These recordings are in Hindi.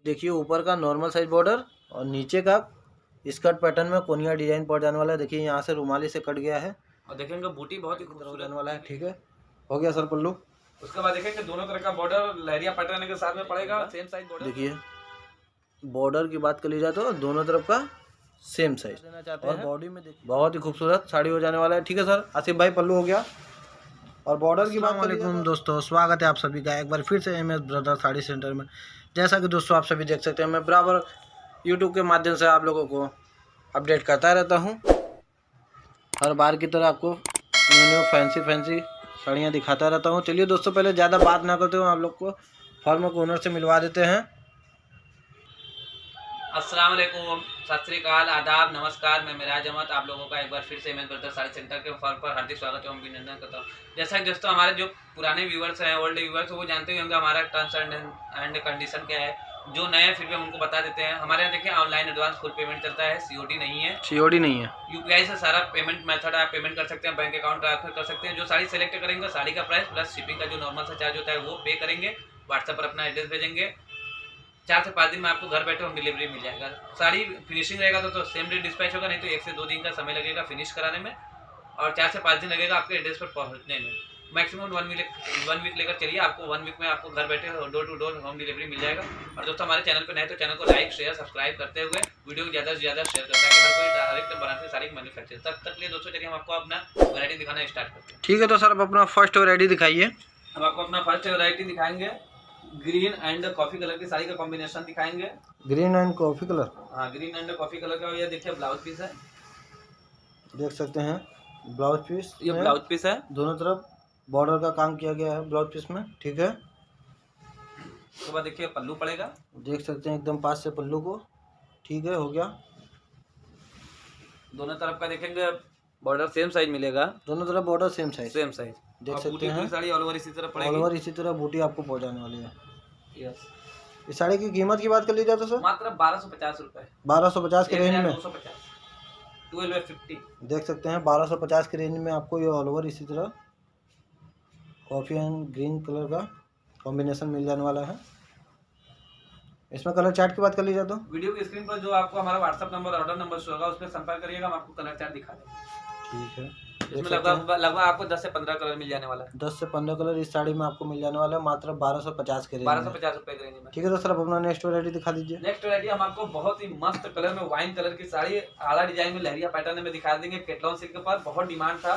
देखिए ऊपर का नॉर्मल साइज बॉर्डर और नीचे का स्कर्ट पैटर्न में कोनिया डिजाइन पड़ जाने वाला है। देखिए यहाँ से रुमाली से कट गया है और देखेंगे बूटी बहुत ही खूबसूरत जाने वाला है। ठीक है, हो गया सर पल्लू। उसके बाद देखेंगे दोनों तरह का बॉर्डर लहरिया पैटर्न के साथ में पड़ेगा, सेम साइज बॉर्डर। देखिए बॉर्डर की बात कर ली जाए तो दोनों तरफ का सेम साइज देना चाहते हैं और बॉडी में देखिए बहुत ही खूबसूरत साड़ी हो जाने वाला है। ठीक है सर, आसिफ भाई पल्लू हो गया। और बॉर्डर की बात वालेकुम दोस्तों, स्वागत है आप सभी का एक बार फिर से MS ब्रदर साड़ी सेंटर में। जैसा कि दोस्तों आप सभी देख सकते हैं, मैं बराबर यूट्यूब के माध्यम से आप लोगों को अपडेट करता रहता हूं। हर बार की तरह आपको न्यू फैंसी साड़ियाँ दिखाता रहता हूँ। चलिए दोस्तों, पहले ज़्यादा बात ना करते हुए आप लोग को फॉर्म के ओनर से मिलवा देते हैं। अस्सलाम वालेकुम, सत श्री अकाल, आदाब, नमस्कार। मैं मिराज अहमद आप लोगों का एक बार फिर से MS ब्रदर साड़ी सेंटर के फॉर्म पर हार्दिक स्वागत एवं अभिनंदन करता हूँ। जैसा कि दोस्तों हमारे जो पुराने व्यूवर्स हैं, ओल्ड व्यूवर्स, वो जानते ही होंगे हमारा टर्म्स एंड कंडीशन क्या है। जो नए हैं फिर भी हम उनको बता देते हैं। हमारे यहाँ देखिए ऑनलाइन एडवांस फुल पेमेंट चलता है, COD नहीं है। COD नहीं है, UPI से सारा पेमेंट मेथड आप पेमेंट कर सकते हैं, बैंक अकाउंट ट्रांसफर कर सकते हैं। जो साड़ी सेलेक्ट करेंगे साड़ी का प्राइस प्लस शिपिंग का जो नॉर्मल सा चार्ज होता है वो पे करेंगे। व्हाट्सएप पर अपना एड्रेस भेजेंगे, 4 से 5 दिन में आपको घर बैठे होम डिलीवरी मिल जाएगा। साड़ी फिनिशिंग रहेगा तो सेम डे डिस्पैच होगा, नहीं तो 1 से 2 दिन का समय लगेगा फिनिश कराने में, और 4 से 5 दिन लगेगा आपके एड्रेस पर पहुंचने में। मैक्सिमम 1 वीक लेकर चलिए, आपको 1 वीक में आपको घर बैठे door to door home delivery मिल जाएगा। और दोस्तों हमारे चैनल पर नए तो चैनल को लाइक शेयर सब्सक्राइब करते हुए वीडियो को ज़्यादा से ज़्यादा शेयर करता है कि हर कोई डायरेक्ट बनारसी साड़ी मैन्युफैक्चर तक लिए। दोस्तों चलिए हम आपको अपना वैरायटी दिखाना स्टार्ट करते हैं। ठीक है, तो सर आप अपना फर्स्ट वैरायटी दिखाइए। हम आपको अपना फर्स्ट वैरायटी दिखाएंगे, ग्रीन एंड कॉफी कलर की साड़ी का कॉम्बिनेशन दिखाएंगे। ग्रीन एंड कॉफी कलर, हाँ ग्रीन एंड कॉफी कलर का। ये देखिए ब्लाउज पीस है, देख सकते हैं ब्लाउज पीस। ये ब्लाउज पीस है, दोनों तरफ बॉर्डर का काम किया गया है ब्लाउज पीस में। ठीक है, उसके बाद देखिए पल्लू पड़ेगा, देख सकते हैं एकदम पास से पल्लू को। ठीक है, हो गया। दोनों तरफ का देखेंगे बॉर्डर सेम साइज मिलेगा, दोनों तरफ बॉर्डर सेम साइज देख सकते हैं। साड़ी ऑल ओवर इसी तरह पड़ेगी, ऑल ओवर इसी तरह बूटी आपको पहुंचाने वाली है। यस। इस साड़ी की कीमत की बात कर ली जाए तो सर मात्र 1250 रुपए, 1250 के रेंज में 1250, 1250 देख सकते हैं। 1250 के रेंज में आपको ये ऑल ओवर इसी तरह कॉफ़ी एंड ग्रीन कलर का कॉम्बिनेशन मिल जाने वाला है। इसमें कलर चार्ट की बात कर ली जाए तो वीडियो की स्क्रीन पर जो आपको हमारा WhatsApp number order number show होगा उस पर संपर्क करिएगा, हम आपको कलर चार्ट दिखा देंगे। ठीक है, इसमें लगभग आपको 10 से 15 कलर मिल जाने वाला है। 10 से 15 कलर इस साड़ी में आपको मिल जाने वाला है मात्र 1250 के रेंज में। 1250 रुपए के रेंज में। ठीक है, तो सर आप अपना नेक्स्ट वैरायटी दिखा दीजिए। नेक्स्ट वैरायटी हम आपको बहुत ही मस्त कलर में वाइन कलर की साड़ी आला डिजाइन में लहरिया पैटर्न में दिखा देंगे। केटलॉन सिल्क पर बहुत डिमांड था,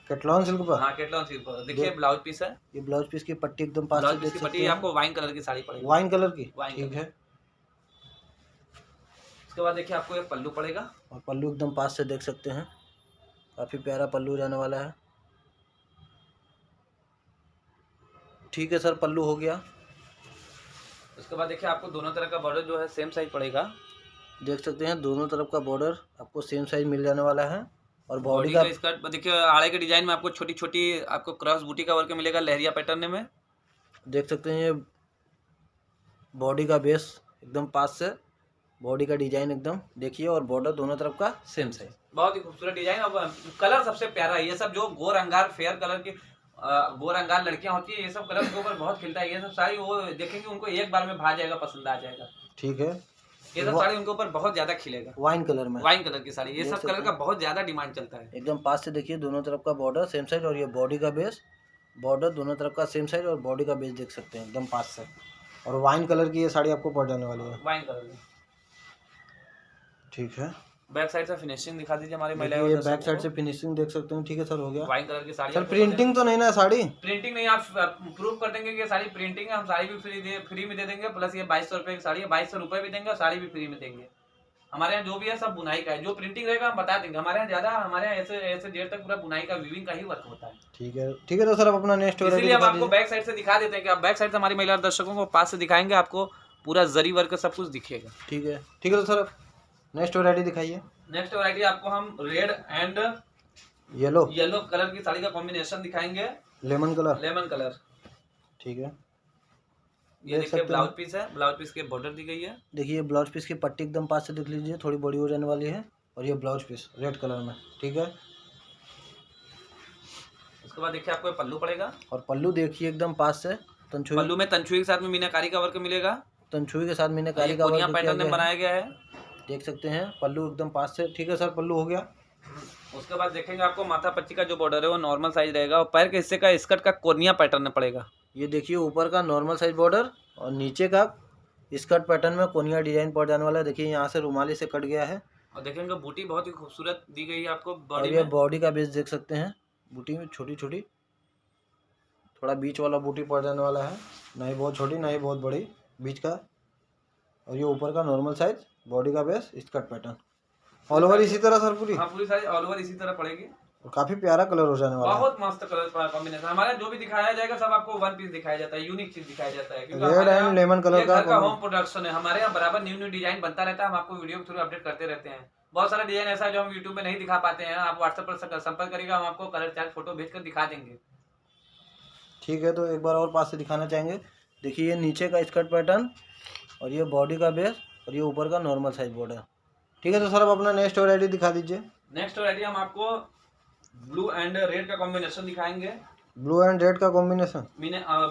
कैटलॉन सिल्क पर। हाँ केटलॉन सिल्क पर। देखिए ब्लाउज पीस है, ये ब्लाउज पीस की पट्टी एकदम पास से ब्लाउज देख पीस की सकते पट्टी हैं। आपको वाइन कलर की साड़ी पड़ेगी, वाइन कलर की। वाइन ठीक कलर। है, उसके बाद देखिए आपको ये पल्लू पड़ेगा, और पल्लू एकदम पास से देख सकते हैं, काफ़ी प्यारा पल्लू जाने वाला है। ठीक है सर, पल्लू हो गया। उसके बाद देखिए आपको दोनों तरह का बॉर्डर जो है सेम साइज पड़ेगा, देख सकते हैं दोनों तरफ का बॉर्डर आपको सेम साइज मिल जाने वाला है। और बॉडी का स्कर्ट देखिए आड़े के डिजाइन में आपको छोटी छोटी आपको क्रॉस बूटी का वर्क मिलेगा लहरिया पैटर्न में। देख सकते हैं ये बॉडी का बेस एकदम पास से बॉडी का डिजाइन एकदम देखिए, और बॉर्डर दोनों तरफ का सेम साइज। बहुत ही खूबसूरत डिजाइन और कलर सबसे प्यारा है। ये सब जो गोर अंगार फेयर कलर की गोर अंगार लड़कियां होती है, ये सब कलर के ऊपर बहुत खिलता है। ये सब साड़ी वो देखेंगे उनको एक बार में भा जाएगा, पसंद आ जाएगा। ठीक है, ये सब साड़ी उनके ऊपर बहुत ज्यादा खिलेगा। वाइन कलर में, वाइन कलर की साड़ी, ये सब कलर का बहुत ज्यादा डिमांड चलता है। एकदम पास से देखिए दोनों तरफ का बॉर्डर सेम साइज, और ये बॉडी का बेस बॉर्डर दोनों तरफ का सेम साइज, और बॉडी का बेस देख सकते हैं एकदम पास से। और वाइन कलर की ये साड़ी आपको पड़ जाने वाली है, वाइन कलर में। ठीक है, बैक साइड से फिनिशिंग दिखा दीजिए हमारी महिला। ये बैक साइड से फिनिशिंग देख सकते हैं। ठीक है सर, हो गया। वाइन कलर की साड़ी। सर प्रिंटिंग तो नहीं ना साड़ी? प्रिंटिंग नहीं, आप प्रूव कर देंगे कि साड़ी प्रिंटिंग है, हम साड़ी भी फ्री में दे देंगे। प्लस ये 2200 रुपए की साड़ी है, 2200 रुपए भी देंगे और साड़ी भी फ्री में देंगे। हमारे यहाँ जो भी है सब बुनाई का है, जो प्रिंटिंग रहेगा हम बता देंगे। हमारे यहाँ ज्यादा, हमारे यहाँ ऐसे देर तक पूरा बुनाई का वीविंग का ही वर्क होता है। ठीक है, ठीक है, तो सर आप अपना नेक्स्ट इसलिए हम आपको बैक साइड से दिखा देते हैं कि आप बैक साइड से हमारी महिला दर्शकों को पास से दिखाएंगे, आपको पूरा जरी वर्क सब कुछ दिखेगा। ठीक है, ठीक है, तो सर नेक्स्ट वैरायटी दिखाइए। नेक्स्ट वैरायटी आपको हम रेड एंड येलो कलर की साड़ी का कॉम्बिनेशन दिखाएंगे, लेमन कलर। ठीक है, ये देखिए ब्लाउज पीस है, ब्लाउज पीस के बॉर्डर दी गई है। देखिए ब्लाउज पीस की पट्टी एकदम पास से देख लीजिए, थोड़ी बड़ी हो जाने वाली है, और ये ब्लाउज पीस रेड कलर में। ठीक है, उसके बाद देखिए आपको पल्लू पड़ेगा, और पल्लू देखिए एकदम पास से पल्लू में तंछुई के साथ में मीनाकारी का वर्क मिलेगा। तंछुई के साथ मीनाकारी का कोनिया वर्क पैटर्न में बनाया गया है, देख सकते हैं। पल्लू एकदम पास से, ठीक है सर, पल्लू हो गया। उसके बाद देखेंगे आपको माथा पच्ची का जो बॉर्डर है वो नॉर्मल साइज रहेगा और पैर के हिस्से का स्कर्ट का कोनिया पैटर्न में पड़ेगा। ये देखिए ऊपर का नॉर्मल साइज बॉर्डर और नीचे का स्कर्ट पैटर्न में कोनिया डिजाइन पड़ जाने वाला है। देखिए यहाँ से रुमाली से कट गया है और देखेंगे बूटी बहुत ही खूबसूरत दी गई है आपको और बॉडी ये में। बॉडी का बेस देख सकते हैं, बूटी में छोटी छोटी, थोड़ा बीच वाला बूटी पड़ जाने वाला है, ना ही बहुत छोटी ना ही बहुत बड़ी, बीच का। और ये ऊपर का नॉर्मल साइज बॉडी का base skirt pattern all over इसी तरह सर पूरी। हाँ पूरी साइज ऑल ओवर इसी तरह पड़ेगी और काफी प्यारा कलर हो जाने वाला है। बहुत मस्त कलर कॉम्बिनेशन। हमारा जो भी दिखाया जाएगा सब आपको वन पीस दिखाया जाता है, यूनिक चीज दिखाया जाता है, क्योंकि रेड एंड लेमन कलर का होम प्रोडक्शन है। हमारे यहाँ बराबर न्यू न्यू डिजाइन बनता रहता है, हम आपको वीडियो के थ्रू अपडेट करते रहते हैं। बहुत सारा डिजाइन ऐसा है जो हम यूट्यूब में नहीं दिखा पाते हैं, आप व्हाट्सएप पर संपर्क करिएगा, हम आपको कलर चार्ट फोटो भेजकर दिखा देंगे। ठीक है, तो एक बार और पास से दिखाना चाहेंगे। देखिए ये नीचे का स्कर्ट पैटर्न और ये बॉडी का बेस और ये ऊपर का नॉर्मल साइज बॉर्डर। ठीक है, तो सर अब अपना नेक्स्ट वैरायटी दिखा दीजिए। नेक्स्ट वैरायटी हम आपको ब्लू एंड रेड का कॉम्बिनेशन दिखाएंगे। ब्लू एंड रेड का कॉम्बिनेशन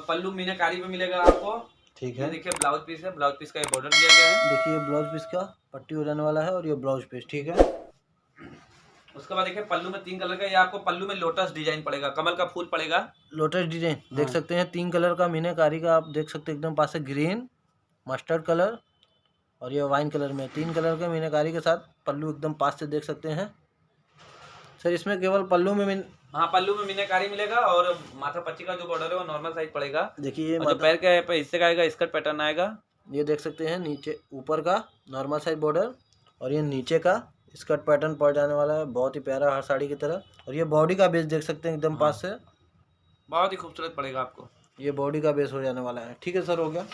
पल्लू मीनाकारी पे मिलेगा आपको। ठीक ये है, देखिए ब्लाउज पीस है, ब्लाउज पीस का ये बॉर्डर दिया गया है। देखिए ब्लाउज पीस का पट्टी हो जाने वाला है और ये ब्लाउज पीस। ठीक है, उसके बाद देखिए पल्लू में 3 कलर का, ये आपको पल्लू में लोटस डिजाइन पड़ेगा, कमल का फूल पड़ेगा, लोटस डिजाइन देख सकते हैं। 3 कलर का मीनाकारी का आप देख सकते हैं, एकदम पास से ग्रीन, मस्टर्ड कलर और ये वाइन कलर में 3 कलर के मीनाकारी के साथ पल्लू एकदम पास से देख सकते हैं। सर इसमें केवल पल्लू में हाँ पल्लू में मीनाकारी मिलेगा और माथा पच्ची का जो बॉर्डर है वो नॉर्मल साइज पड़ेगा। देखिए ये जो पैर के हिस्से का आएगा स्कर्ट पैटर्न आएगा, ये देख सकते हैं। नीचे ऊपर का नॉर्मल साइज बॉर्डर और ये नीचे का स्कर्ट पैटर्न पड़ जाने वाला है, बहुत ही प्यारा हर साड़ी की तरह। और ये बॉडी का बेस देख सकते हैं एकदम पास से, बहुत ही खूबसूरत पड़ेगा आपको। ये बॉडी का बेस हो जाने वाला है। ठीक है सर, हो गया।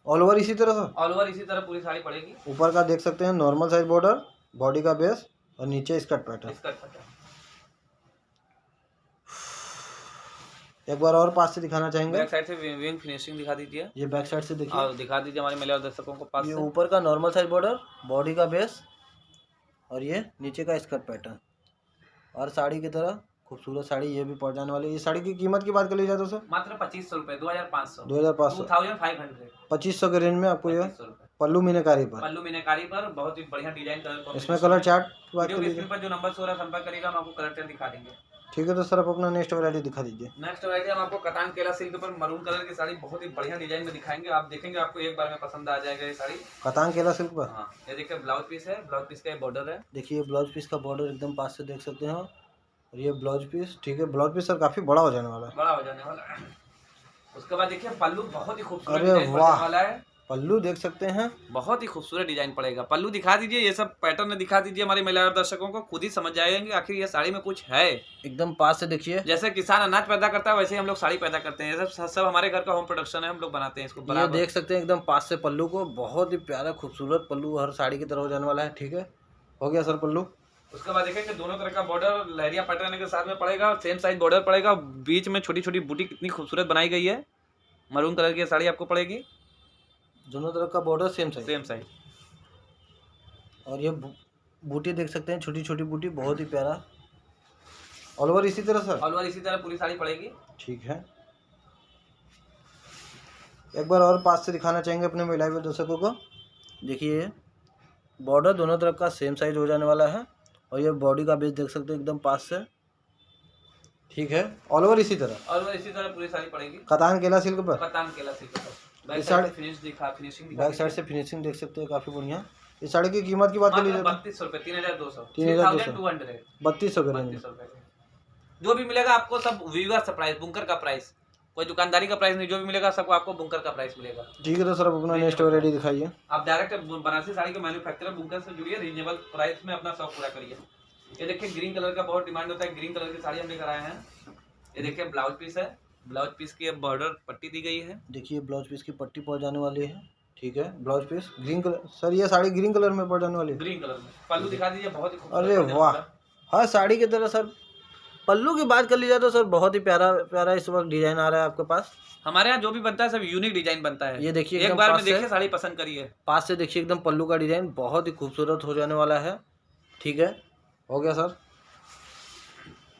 ऑल ओवर इसी तरह सर, ऑल ओवर इसी तरह पूरी साड़ी पड़ेगी। ऊपर का देख सकते हैं नॉर्मल साइज बॉर्डर, बॉडी का बेस और नीचे स्कर्ट पैटर्न। एक बार और पास से दिखाना चाहेंगे। बैक साइड से विंग फिनिशिंग दिखा दीजिए। ये बैक साइड से देखिए और दिखा दीजिए हमारे महिला दर्शकों को पास ये से। ऊपर का नॉर्मल साइज बॉर्डर, बॉडी का बेस और ये नीचे का स्कर्ट पैटर्न और साड़ी की तरह खूबसूरत साड़ी ये भी पड़ जाने वाली है। ये साड़ी की कीमत की बात कर ली जाए तो सर मात्र 2500 रुपए, 2500 2500 2500 2500 के रेंज में आपको ये 2500 रुपए पल्लू मीनाकारी पर। पल्लू मीनाकारी पर बहुत ही बढ़िया डिजाइन कलर इसमें कलर चार्ट की बात कर वीडियो लीजिए। स्क्रीन पर जो नंबर शो हो रहा है संपर्क करिएगा, हम आपको कलर चार्ट दिखा देंगे। ठीक है, तो सर आप अपना नेक्स्ट वैरायटी दिखा दीजिए। नेक्स्ट वैरायटी हम आपको कतान केला सिल्क पर मरून कलर की साड़ी बहुत ही बढ़िया डिजाइन में दिखाएंगे। आप देखेंगे आपको एक बार में पसंद आ जाएगा ये साड़ी। कतान केला सिल्क पर। हाँ ये देखिए ब्लाउज पीस है, ब्लाउज पीस का ये बॉर्डर है। देखिए ब्लाउज पीस का बॉर्डर एकदम पास से देख सकते हैं और ये ब्लाउज पीस। ठीक है, ब्लाउज पीस सर काफी बड़ा हो जाने वाला है, बड़ा हो जाने वाला है। उसके बाद देखिए पल्लू बहुत ही खूबसूरत अरे डिजाइन पड़ने वाह। वाला है। पल्लू देख सकते हैं, बहुत ही खूबसूरत डिजाइन पड़ेगा। पल्लू दिखा दीजिए, ये सब पैटर्न दिखा दीजिए हमारे महिला दर्शकों को, खुद ही समझ जाएंगे आखिर ये साड़ी में कुछ है। एकदम पास से देखिए। जैसे किसान अनाज पैदा करता है वैसे ही हम लोग साड़ी पैदा करते हैं। ये सब हमारे घर का होम प्रोडक्शन है, हम लोग बनाते हैं इसको ये बराबर। देख सकते हैं एकदम पास से पल्लू को, बहुत ही प्यारा खूबसूरत पल्लू हर साड़ी की तरह हो जाने वाला है। ठीक है, हो गया सर पल्लू। उसके बाद देखेंगे दोनों तरह का बॉर्डर लहरिया पैटर्न के साथ में पड़ेगा, सेम साइज बॉर्डर पड़ेगा, बीच में छोटी छोटी बूटी कितनी खूबसूरत बनाई गई है। मरून कलर की साड़ी आपको पड़ेगी, दोनों तरफ का बॉर्डर सेम साइज और ये बूटी देख सकते हैं, छोटी छोटी बूटी, बहुत ही प्यारा। ऑल ओवर इसी तरह सर, ऑल ओवर इसी तरह पूरी साड़ी पड़ेगी। ठीक है, एक बार और पास से दिखाना चाहेंगे अपने महिला दर्शकों को। देखिए बॉर्डर दोनों तरफ का सेम साइज हो जाने वाला है और ये बॉडी का बेस देख सकते हैं एकदम पास से। ठीक है, ऑल ओवर इसी तरह, ऑल ओवर इसी तरह पूरी साड़ी पड़ेगी। कतान केला सिल्क पर। कतान केला सिल्क पर। बैक इस साइड साड़ी- से फिनिशिंग बैक साइड से फिनिशिंग देख सकते हैं, काफी बढ़िया। इस साड़ी की कीमत की बात कर लीजिए 3200 रुपए, 3200 3200 3200 के रेंज में। जो भी मिलेगा आपको सब व्यूअर्स प्राइस, बुंकर का प्राइस, कोई दुकानदारी का प्राइस नहीं, जो भी मिलेगा सबको आपको बुंकर का प्राइस मिलेगा। ठीक है, तो सर अब अपना नेक्स्ट वैरायटी दिखाइए। आप डायरेक्ट बनारसी साड़ी के मैन्युफैक्चरर बुंकर से जुड़िए, रीजनेबल प्राइस में अपना शौक पूरा करिए। ये देखिए ग्रीन कलर का बहुत डिमांड होता है, ग्रीन कलर की साड़ी हम लेकर आए हैं। ये देखिए ब्लाउज पीस है, ब्लाउज पीस की बॉर्डर पट्टी दी गई है। देखिए ब्लाउज पीस की पट्टी पड़ जाने वाली है। ठीक है, blouse piece green colour. Sir ये साड़ी ग्रीन कलर में पड़ जाने वाली है, ग्रीन कलर में। पल्लू दिखा दीजिए, बहुत ही खूबसूरत अरे पड़ने वाह, वाला है। हर साड़ी की तरह सर। पल्लू की बात कर ली जाए तो सर बहुत ही प्यारा प्यारा इस वक्त डिजाइन आ रहा है आपके पास। हमारे यहाँ जो भी बनता है सब यूनिक डिजाइन बनता है। ये देखिए एक एकदम बार में पास से- देखिए साड़ी पसंद करिए। पास से देखिए एकदम पल्लू का डिजाइन बहुत ही खूबसूरत हो जाने वाला है। ठीक है, हो गया सर।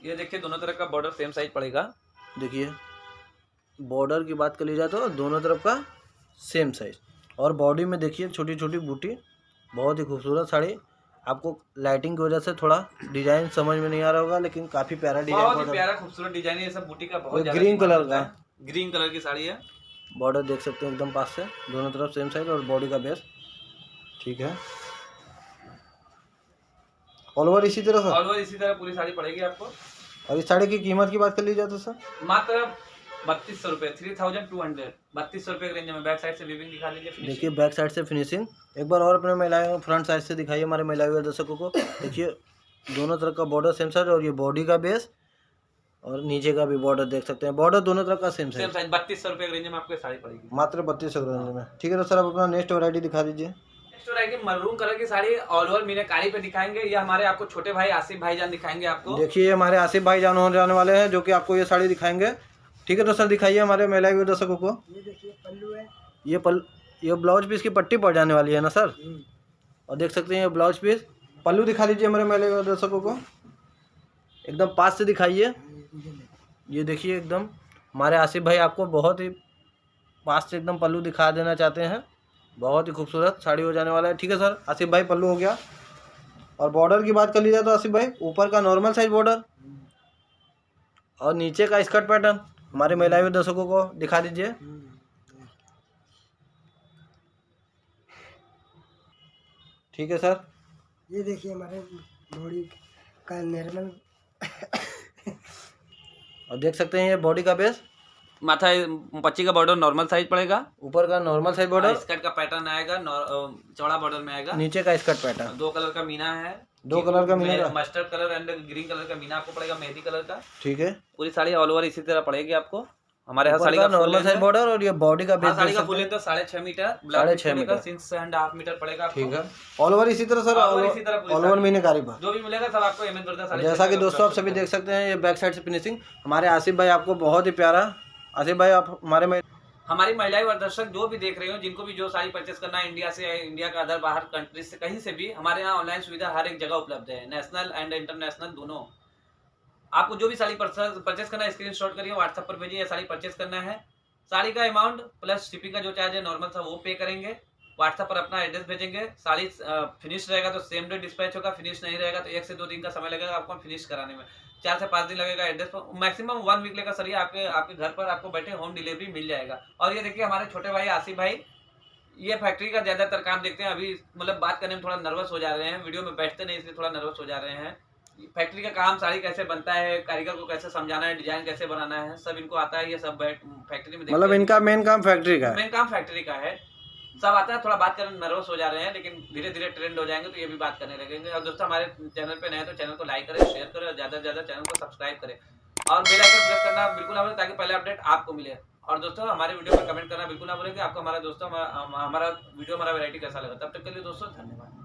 ये देखिए दोनों तरफ का बॉर्डर सेम साइज पड़ेगा। देखिए बॉर्डर की बात कर ली जाए तो दोनों तरफ का सेम साइज। और बॉडी में देखिए छोटी छोटी बूटी, बहुत ही खूबसूरत साड़ी। आपको लाइटिंग की वजह से थोड़ा डिजाइन समझ में नहीं आ रहा होगा, लेकिन काफी प्यारा डिजाइन, बहुत ही प्यारा खूबसूरत डिजाइन है। ये सब बूटी का बहुत ज्यादा ग्रीन कलर का, ग्रीन कलर की साड़ी है। बॉर्डर देख सकते हैं एकदम पास से, दोनों तरफ सेम साइज और बॉडी का बेस ठीक है। ऑल ओवर इसी तरह सर, ऑल ओवर इसी तरह पूरी साड़ी पड़ेगी आपको। और इस साड़ी की कीमत की बात कर ली जाए तो सर मात्र 3200 रुपये, 3200, 3200 रुपये के रेंज में। बैक साइड से वीविंग दिखा लीजिए। देखिए बैक साइड से फिनिशिंग एक बार और अपने महिलाएं फ्रंट साइड से दिखाइए हमारे महिला दर्शकों को। देखिए दोनों तरफ का बॉर्डर सेम साइज, और ये बॉडी का बेस और नीचे का भी बॉर्डर देख सकते हैं, बॉर्डर दोनों तरफ का सेम साइज। 3200 रुपये के रेंज में आपको साड़ी पड़ेगी, मात्र 3200 रेंज में। ठीक है तो सर आप अपना नेक्स्ट वैरायटी दिखा दीजिए। नेक्स्ट वैरायटी मरून कलर की साड़ी ऑल ओवर मीनाकारी पे दिखाएंगे। ये हमारे आपको छोटे भाई आसिफ भाईजान दिखाएंगे आपको। देखिए ये हमारे आसिफ भाईजान हो जाने वाले हैं जो कि आपको ये साड़ी दिखाएंगे। ठीक है तो सर दिखाइए हमारे महिला दर्शकों को। ये देखिए पल्लू है, ये ब्लाउज पीस की पट्टी पड़ जाने वाली है ना सर, और देख सकते हैं ये ब्लाउज पीस। पल्लू दिखा दीजिए हमारे महिला दर्शकों को, एकदम पास से दिखाइए। ये देखिए एकदम हमारे आसिफ भाई आपको बहुत ही पास से एकदम पल्लू दिखा देना चाहते हैं। बहुत ही खूबसूरत साड़ी हो जाने वाला है। ठीक है सर आसिफ भाई पल्लू हो गया। और बॉर्डर की बात कर ली जाए तो आसिफ भाई ऊपर का नॉर्मल साइज बॉर्डर और नीचे का स्कर्ट पैटर्न हमारे महिला दर्शकों को दिखा दीजिए। ठीक है सर, ये देखिए हमारे बॉडी का नॉर्मल और देख सकते हैं ये बॉडी का बेस, माथा पच्ची का बॉर्डर नॉर्मल साइज पड़ेगा, ऊपर का नॉर्मल साइज बॉर्डर, स्कर्ट का पैटर्न आएगा चौड़ा बॉर्डर में आएगा, नीचे का स्कर्ट पैटर्न, 2 कलर का मीना है, 2 कलर का मीना का, mustard colour and green colour का मीना आपको पड़ेगा, मेहंदी कलर का। ठीक है पूरी साड़ी ऑल ओवर इसी तरह पड़ेगी आपको। हमारे यहाँ साड़ी का का नॉर्मल साइज बॉर्डर और ये बॉडी का बेस साड़ी का full length 6.5 metre, 6.5 metre, 6.5 metre पड़ेगा आपको। ठीक है ऑल ओवर इसी तरह सर, ऑल ओवर मीनाकारी पर जो भी मिलेगा सब आपको एमएन ब्रदर। जैसा कि दोस्तों आप सभी देख सकते हैं ये बैक साइड से फिनिशिंग हमारे आसिफ भाई आपको बहुत ही प्यारा। आसिफ भाई आप हमारी महिलाएं और दर्शक जो भी देख रहे हो, जिनको भी जो साड़ी परचेस करना है इंडिया से, इंडिया का अदर बाहर कंट्रीज से कहीं से भी, हमारे यहाँ ऑनलाइन सुविधा हर एक जगह उपलब्ध है, नेशनल एंड इंटरनेशनल दोनों। आपको जो भी साड़ी परचेस करना है स्क्रीनशॉट करिए, व्हाट्सएप पर भेजिए, साड़ी परचेस करना है। साड़ी का अमाउंट प्लस शिपिंग का जो चार्ज है नॉर्मल सा वो पे करेंगे। व्हाट्सएप पर अपना एड्रेस भेजेंगे। साड़ी फिनिश रहेगा तो सेम डे डिस्पैच होगा, फिनिश नहीं रहेगा तो 1 से 2 दिन का समय लगेगा आपको फिनिश कराने में। 4 से 5 दिन लगेगा एड्रेस पर, मैक्सिमम 1 वीक लेगा सर। आपके घर पर आपको बैठे होम डिलीवरी मिल जाएगा। और ये देखिए हमारे छोटे भाई आसिफ भाई ये फैक्ट्री का ज्यादातर काम देखते हैं। अभी मतलब बात करने में थोड़ा नर्वस हो जा रहे हैं, वीडियो में बैठते नहीं इसलिए थोड़ा नर्वस हो जा रहे हैं। फैक्ट्री का काम, साड़ी कैसे बनता है, कारीगर को कैसे समझाना है, डिजाइन कैसे बनाना है, सब इनको आता है। ये सब फैक्ट्री में मतलब इनका मेन काम फैक्ट्री का है, मेन काम फैक्ट्री का है, सब आता है। थोड़ा बात करने में नर्वस हो जा रहे हैं, लेकिन धीरे धीरे ट्रेंड हो जाएंगे तो ये भी बात करने लगेंगे। और दोस्तों हमारे चैनल पे नए तो चैनल को लाइक करें, शेयर करें और ज्यादा से ज्यादा चैनल को सब्सक्राइब करें और बेल आइकन प्रेस करना बिल्कुल ना भूलें ताकि पहले अपडेट आपको मिले। और दोस्तों हमारे वीडियो पर कमेंट करना बिल्कुल ना भूलें कि आपको हमारा दोस्तों हमारा वीडियो हमारा वैरायटी कैसा लगा। तब तक के लिए दोस्तों धन्यवाद।